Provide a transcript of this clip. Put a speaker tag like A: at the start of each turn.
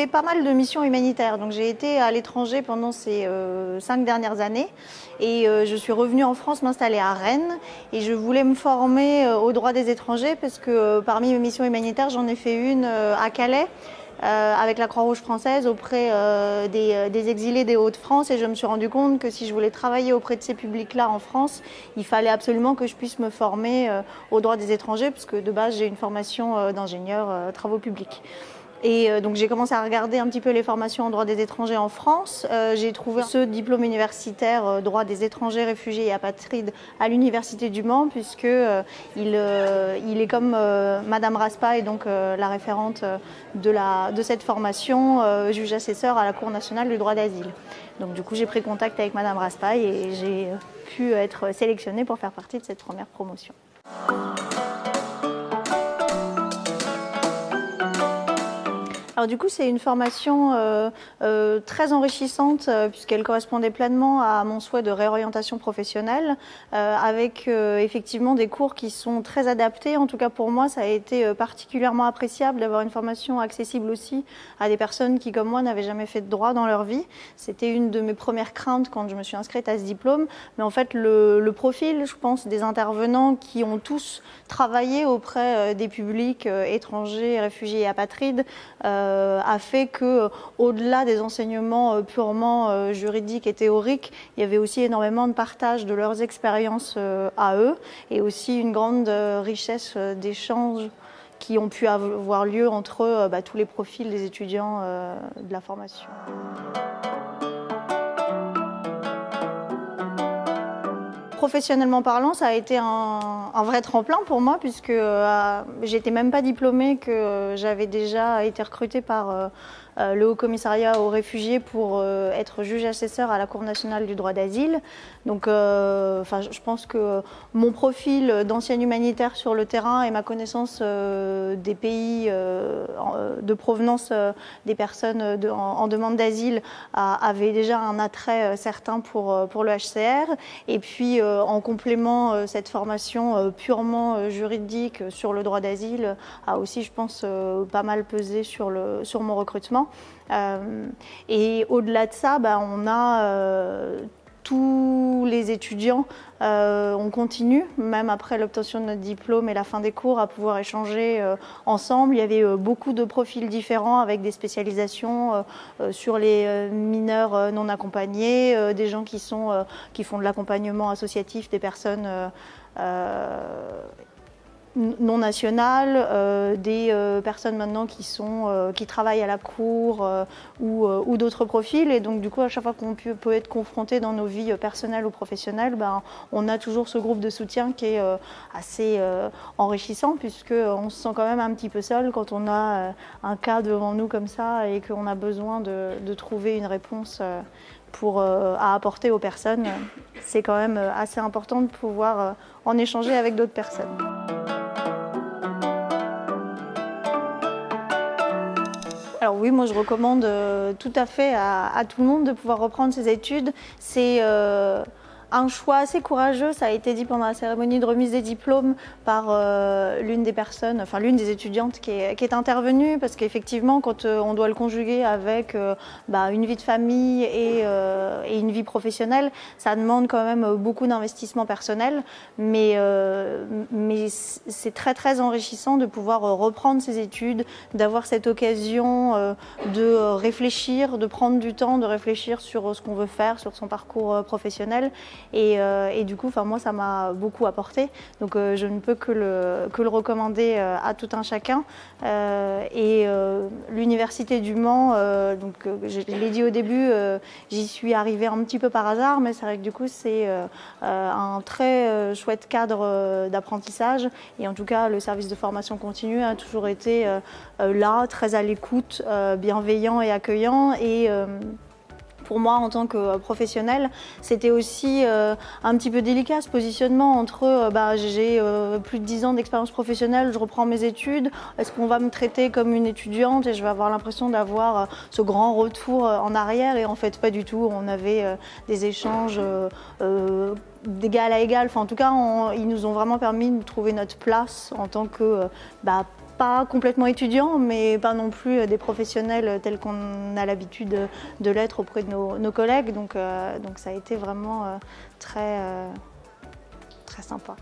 A: fait pas mal de missions humanitaires. Donc j'ai été à l'étranger pendant ces 5 dernières années et je suis revenue en France m'installer à Rennes et je voulais me former aux droits des étrangers parce que parmi mes missions humanitaires, j'en ai fait une à Calais. Avec la Croix-Rouge française auprès des exilés des Hauts-de-France et je me suis rendu compte que si je voulais travailler auprès de ces publics-là en France, il fallait absolument que je puisse me former aux droits des étrangers parce que de base j'ai une formation d'ingénieur travaux publics. Et donc j'ai commencé à regarder un petit peu les formations en droit des étrangers en France. J'ai trouvé ce diplôme universitaire droit des étrangers, réfugiés et apatrides à l'Université du Mans puisque il est comme Madame Raspail, donc la référente de cette formation, juge assesseur à la Cour nationale du droit d'asile. Donc du coup j'ai pris contact avec Madame Raspail et j'ai pu être sélectionnée pour faire partie de cette première promotion. Alors du coup, c'est une formation très enrichissante puisqu'elle correspondait pleinement à mon souhait de réorientation professionnelle avec effectivement des cours qui sont très adaptés. En tout cas pour moi, ça a été particulièrement appréciable d'avoir une formation accessible aussi à des personnes qui, comme moi, n'avaient jamais fait de droit dans leur vie. C'était une de mes premières craintes quand je me suis inscrite à ce diplôme. Mais en fait, le profil, je pense, des intervenants qui ont tous travaillé auprès des publics étrangers, réfugiés et apatrides, a fait que, au-delà des enseignements purement juridiques et théoriques, il y avait aussi énormément de partage de leurs expériences à eux et aussi une grande richesse d'échanges qui ont pu avoir lieu entre tous les profils des étudiants de la formation. Professionnellement parlant, ça a été un vrai tremplin pour moi puisque j'étais même pas diplômée, que j'avais déjà été recrutée par le Haut Commissariat aux réfugiés pour être juge assesseur à la Cour nationale du droit d'asile. Donc je pense que mon profil d'ancienne humanitaire sur le terrain et ma connaissance des pays de provenance des personnes en demande d'asile avaient déjà un attrait certain pour le HCR. Et puis en complément, cette formation purement juridique sur le droit d'asile a aussi, je pense, pas mal pesé sur mon recrutement. Et au-delà de ça, on a tous les étudiants, on continue, même après l'obtention de notre diplôme et la fin des cours, à pouvoir échanger ensemble. Il y avait beaucoup de profils différents avec des spécialisations sur les mineurs non accompagnés, des gens qui font de l'accompagnement associatif des personnes non nationales, des personnes maintenant qui travaillent à la cour ou d'autres profils. Et donc du coup, à chaque fois qu'on peut être confronté dans nos vies personnelles ou professionnelles, on a toujours ce groupe de soutien qui est assez enrichissant puisqu'on se sent quand même un petit peu seul quand on a un cas devant nous comme ça et qu'on a besoin de trouver une réponse à apporter aux personnes. C'est quand même assez important de pouvoir en échanger avec d'autres personnes. Alors oui, moi je recommande tout à fait à tout le monde de pouvoir reprendre ses études. C'est un choix assez courageux, ça a été dit pendant la cérémonie de remise des diplômes par l'une des étudiantes qui est intervenue, parce qu'effectivement quand on doit le conjuguer avec une vie de famille et une vie professionnelle, ça demande quand même beaucoup d'investissement personnel, mais c'est très très enrichissant de pouvoir reprendre ses études, d'avoir cette occasion de réfléchir, de prendre du temps, de réfléchir sur ce qu'on veut faire, sur son parcours professionnel. Et du coup, moi, ça m'a beaucoup apporté. Donc, je ne peux que le recommander à tout un chacun. L'Université du Mans, je l'ai dit au début, j'y suis arrivée un petit peu par hasard, mais c'est vrai que du coup, c'est un très chouette cadre d'apprentissage. Et en tout cas, le service de formation continue a toujours été là, très à l'écoute, bienveillant et accueillant. Et pour moi, en tant que professionnelle, c'était aussi un petit peu délicat ce positionnement entre j'ai plus de 10 ans d'expérience professionnelle, je reprends mes études, est-ce qu'on va me traiter comme une étudiante et je vais avoir l'impression d'avoir ce grand retour en arrière, et en fait pas du tout. On avait des échanges d'égal à égal, en tout cas ils nous ont vraiment permis de trouver notre place en tant que pas complètement étudiants, mais pas non plus des professionnels tels qu'on a l'habitude de l'être auprès de nos collègues. Donc ça a été vraiment très sympa.